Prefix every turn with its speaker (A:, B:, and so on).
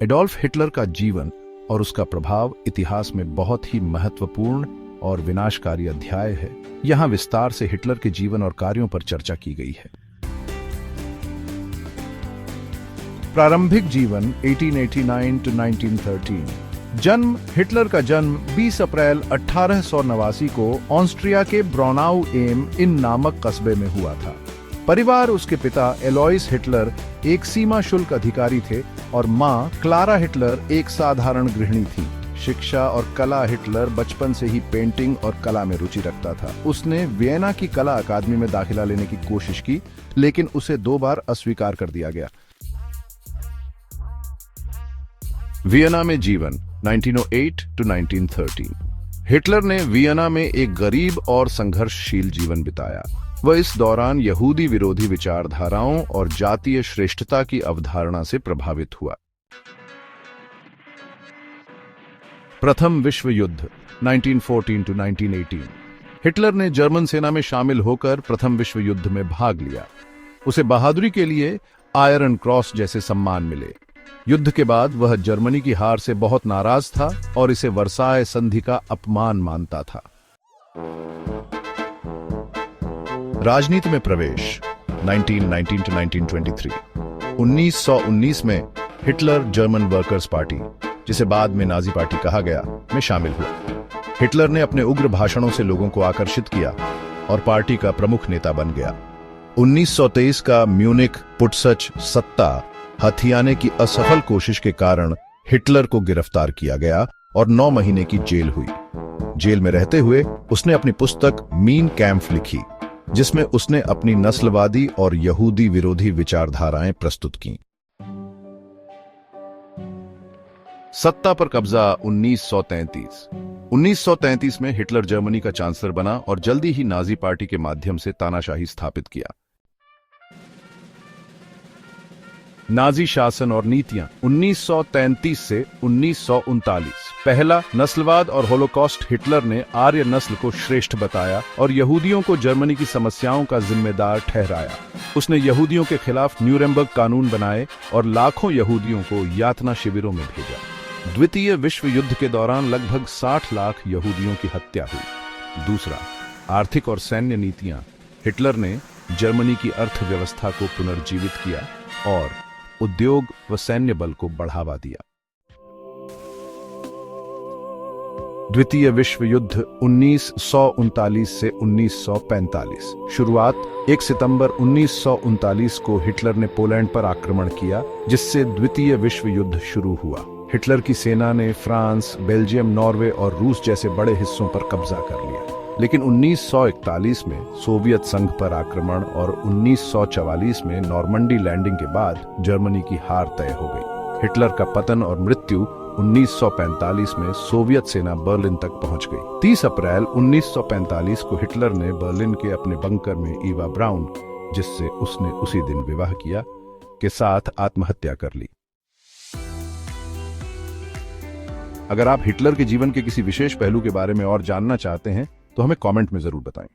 A: Adolf Hitler का जीवन और उसका प्रभाव इतिहास में बहुत ही महत्वपूर्ण और विनाशकारी अध्याय है। यहाँ विस्तार से हिटलर के जीवन और कार्यों पर चर्चा की गई है। प्रारंभिक जीवन 1889 to 1913। जन्म। हिटलर का जन्म 20 अप्रैल 1889 को ऑस्ट्रिया के ब्रॉनाउ एम इन नामक कस्बे में हुआ था। परिवार। उसके पिता एलोइस हिटलर एक सीमा शुल्क अधिकारी थे और मां क्लारा हिटलर एक साधारण गृहिणी थी। शिक्षा और कला। हिटलर बचपन से ही पेंटिंग और कला में रुचि रखता था। उसने वियना की कला अकादमी में दाखिला लेने की कोशिश की, लेकिन उसे 2 बार अस्वीकार कर दिया गया। वियना में जीवन 1908 to 1913। हिटलर ने वियना में एक गरीब और संघर्षशील जीवन बिताया। वह इस दौरान यहूदी विरोधी विचारधाराओं और जातीय श्रेष्ठता की अवधारणा से प्रभावित हुआ। प्रथम विश्व युद्ध 1914 to 1918। हिटलर ने जर्मन सेना में शामिल होकर प्रथम विश्व युद्ध में भाग लिया। उसे बहादुरी के लिए आयरन क्रॉस जैसे सम्मान मिले। युद्ध के बाद वह जर्मनी की हार से बहुत नाराज था और इसे वर्साय संधि का अपमान मानता था। राजनीति में प्रवेश 1919 to 1923। 1919 में हिटलर जर्मन वर्कर्स पार्टी, जिसे बाद में नाजी पार्टी कहा गया, में शामिल हुआ। हिटलर ने अपने उग्र भाषणों से लोगों को आकर्षित किया और पार्टी का प्रमुख नेता बन गया। 1923 का म्यूनिक पुटसच सत्ता हथियाने की असफल कोशिश के कारण हिटलर को गिरफ्तार किया गया और 9 महीने की जेल हुई। जेल में रहते हुए उसने अपनी पुस्तक मीन कैम्प लिखी, जिसमें उसने अपनी नस्लवादी और यहूदी विरोधी विचारधाराएं प्रस्तुत की। सत्ता पर कब्जा 1933। 1933 में हिटलर जर्मनी का चांसलर बना और जल्दी ही नाजी पार्टी के माध्यम से तानाशाही स्थापित किया। नाजी शासन और नीतियां 1933 से 1939। पहला, नस्लवाद और होलोकॉस्ट। हिटलर ने आर्य नस्ल को श्रेष्ठ बताया और यहूदियों को जर्मनी की समस्याओं का जिम्मेदार ठहराया। उसने यहूदियों के खिलाफ न्यूरेमबर्ग कानून बनाए और लाखों यहूदियों को यातना शिविरों में भेजा। द्वितीय विश्व युद्ध के दौरान लगभग 60 लाख यहूदियों की हत्या हुई। दूसरा, आर्थिक और सैन्य नीतियां। हिटलर ने जर्मनी की अर्थव्यवस्था को पुनर्जीवित किया और उद्योग व सैन्य बल को बढ़ावा दिया। द्वितीय विश्व युद्ध 1939 से 1945। शुरुआत 1 सितंबर 1939 को हिटलर ने पोलैंड पर आक्रमण किया, जिससे द्वितीय विश्व युद्ध शुरू हुआ। हिटलर की सेना ने फ्रांस, बेल्जियम, नॉर्वे और रूस जैसे बड़े हिस्सों पर कब्जा कर लिया। लेकिन 1941 में सोवियत संघ पर आक्रमण और 1944 में नॉर्मंडी लैंडिंग के बाद जर्मनी की हार तय हो गई। हिटलर का पतन और मृत्यु 1945 में सोवियत सेना बर्लिन तक पहुंच गई। 30 अप्रैल 1945 को हिटलर ने बर्लिन के अपने बंकर में ईवा ब्राउन, जिससे उसने उसी दिन विवाह किया, के साथ आत्महत्या कर ली। अगर आप हिटलर के जीवन के किसी विशेष पहलू के बारे में और जानना चाहते हैं तो हमें कमेंट में जरूर बताएं।